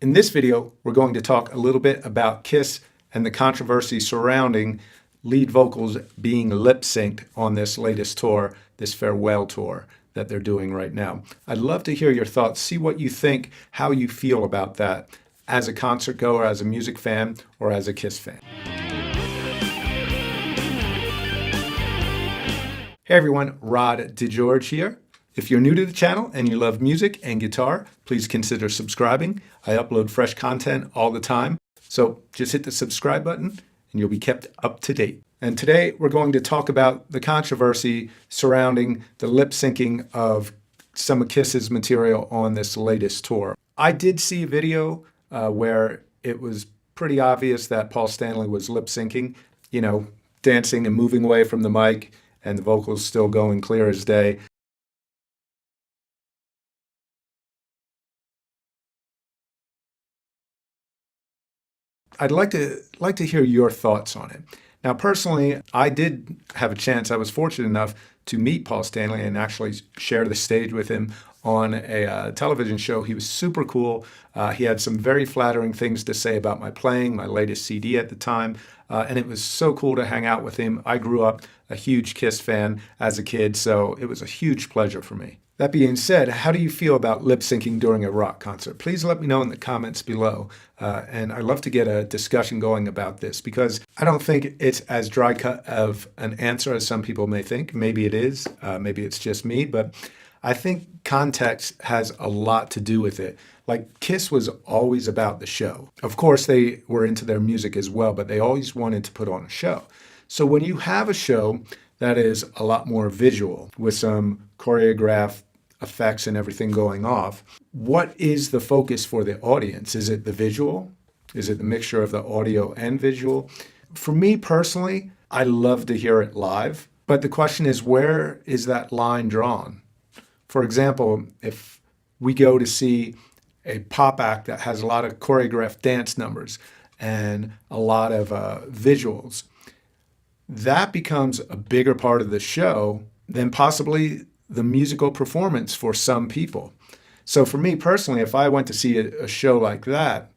In this video, we're going to talk a little bit about Kiss and the controversy surrounding lead vocals being lip-synced on this latest tour, this farewell tour that they're doing right now. I'd love to hear your thoughts, see what you think, how you feel about that as a concert goer, as a music fan, or as a Kiss fan. Hey everyone, Rod DeGeorge here. If you're new to the channel and you love music and guitar, please consider subscribing. I upload fresh content all the time, so just hit the subscribe button and you'll be kept up to date. And today we're going to talk about the controversy surrounding the lip syncing of some of Kiss's material on this latest tour. I did see a video where it was pretty obvious that Paul Stanley was lip syncing, dancing and moving away from the mic, and the vocals still going clear as day. I'd like to hear your thoughts on it. Now, personally, I did have a chance. I was fortunate enough to meet Paul Stanley and actually share the stage with him on a television show. He was super cool. He had some very flattering things to say about my playing, my latest CD at the time, and it was so cool to hang out with him. I grew up a huge Kiss fan as a kid, so it was a huge pleasure for me. That being said, how do you feel about lip syncing during a rock concert? Please let me know in the comments below. And I'd love to get a discussion going about this because I don't think it's as dry cut of an answer as some people may think. Maybe it is, maybe it's just me, but I think context has a lot to do with it. Like, Kiss was always about the show. Of course, they were into their music as well, but they always wanted to put on a show. So when you have a show that is a lot more visual with some choreographed effects and everything going off, what is the focus for the audience? Is it the visual? Is it the mixture of the audio and visual? For me personally, I love to hear it live, but the question is, where is that line drawn? For example, if we go to see a pop act that has a lot of choreographed dance numbers and a lot of visuals, that becomes a bigger part of the show than possibly the musical performance for some people. So for me personally, if I went to see a show like that,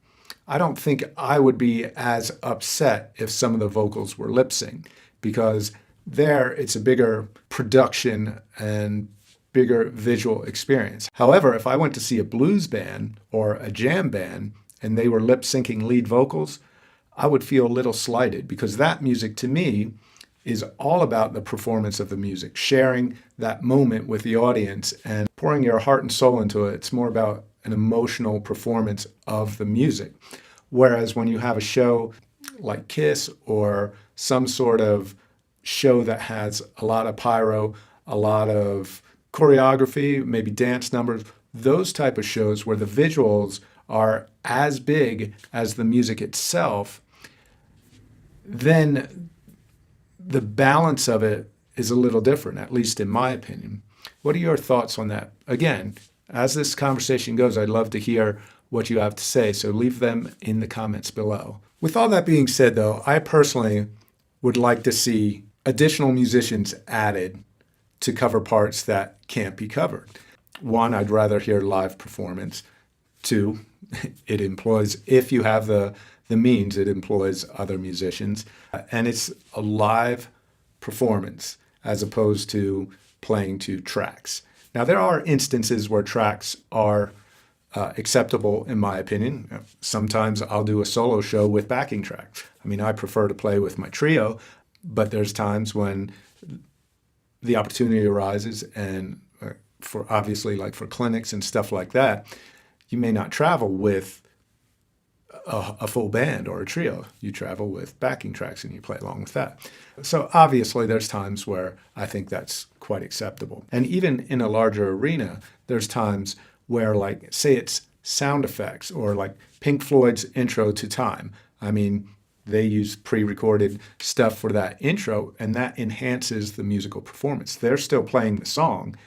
I don't think I would be as upset if some of the vocals were lip synced, because there it's a bigger production and bigger visual experience. However, if I went to see a blues band or a jam band and they were lip syncing lead vocals, I would feel a little slighted, because that music to me is all about the performance of the music, sharing that moment with the audience and pouring your heart and soul into it. It's more about an emotional performance of the music. Whereas when you have a show like Kiss or some sort of show that has a lot of pyro, a lot of choreography, maybe dance numbers, those type of shows where the visuals are as big as the music itself, then the balance of it is a little different, at least in my opinion. What are your thoughts on that? Again, as this conversation goes, I'd love to hear what you have to say, so leave them in the comments below. With all that being said, though, I personally would like to see additional musicians added to cover parts that can't be covered. One, I'd rather hear live performance. Two, it employs, if you have the means, it employs other musicians. And it's a live performance as opposed to playing to tracks. Now, there are instances where tracks are acceptable, in my opinion. Sometimes I'll do a solo show with backing tracks. I mean, I prefer to play with my trio, but there's times when the opportunity arises, and for obviously, like for clinics and stuff like that, you may not travel with a full band or a trio. You travel with backing tracks and you play along with that. So obviously there's times where I think that's quite acceptable. And even in a larger arena, there's times where, like, say it's sound effects or like Pink Floyd's Intro to Time. I mean, they use pre-recorded stuff for that intro, and that enhances the musical performance. They're still playing the song.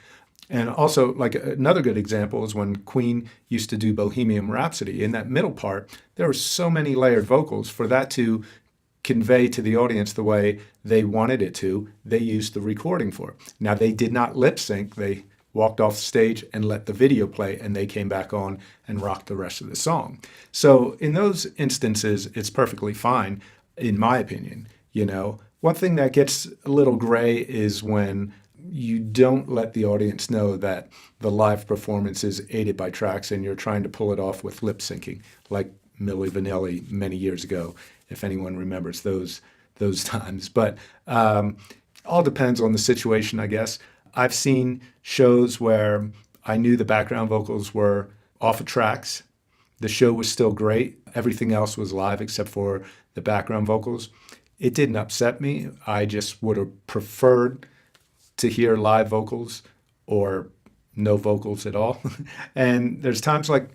And also, like, another good example is when Queen used to do Bohemian Rhapsody. In that middle part, there were so many layered vocals. For that to convey to the audience the way they wanted it to, they used the recording for it. Now, they did not lip sync. They walked off the stage and let the video play, and they came back on and rocked the rest of the song. So in those instances, it's perfectly fine, in my opinion. One thing that gets a little gray is when you don't let the audience know that the live performance is aided by tracks and you're trying to pull it off with lip syncing, like Milli Vanilli many years ago, if anyone remembers those times. But all depends on the situation, I guess. I've seen shows where I knew the background vocals were off of tracks. The show was still great. Everything else was live except for the background vocals. It didn't upset me. I just would have preferred to hear live vocals or no vocals at all. And there's times like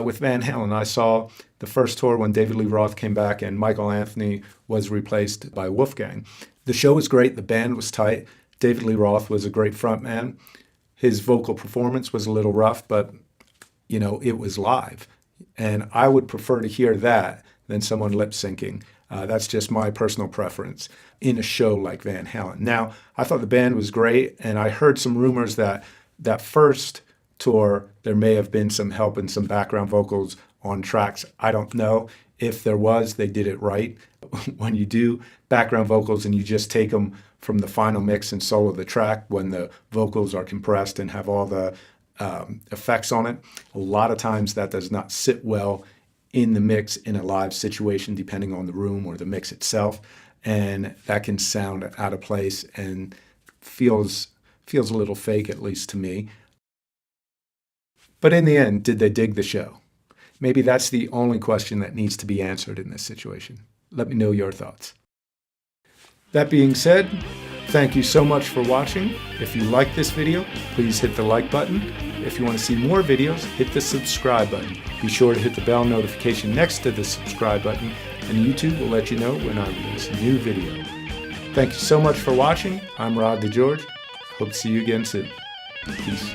with Van Halen, I saw the first tour when David Lee Roth came back and Michael Anthony was replaced by Wolfgang. The show was great. The band was tight. David Lee Roth was a great frontman. His vocal performance was a little rough, but, it was live. And I would prefer to hear that than someone lip syncing. That's just my personal preference in a show like Van Halen. Now, I thought the band was great, and I heard some rumors that first tour, there may have been some help and some background vocals on tracks. I don't know. If there was, they did it right. When you do background vocals and you just take them from the final mix and solo the track, when the vocals are compressed and have all the effects on it, a lot of times that does not sit well in the mix in a live situation, depending on the room or the mix itself. And that can sound out of place and feels a little fake, at least to me. But in the end, did they dig the show? Maybe that's the only question that needs to be answered in this situation. Let me know your thoughts. That being said, thank you so much for watching. If you like this video, please hit the like button. If you want to see more videos, hit the subscribe button. Be sure to hit the bell notification next to the subscribe button, and YouTube will let you know when I release a new video. Thank you so much for watching. I'm Rod DeGeorge. Hope to see you again soon. Peace.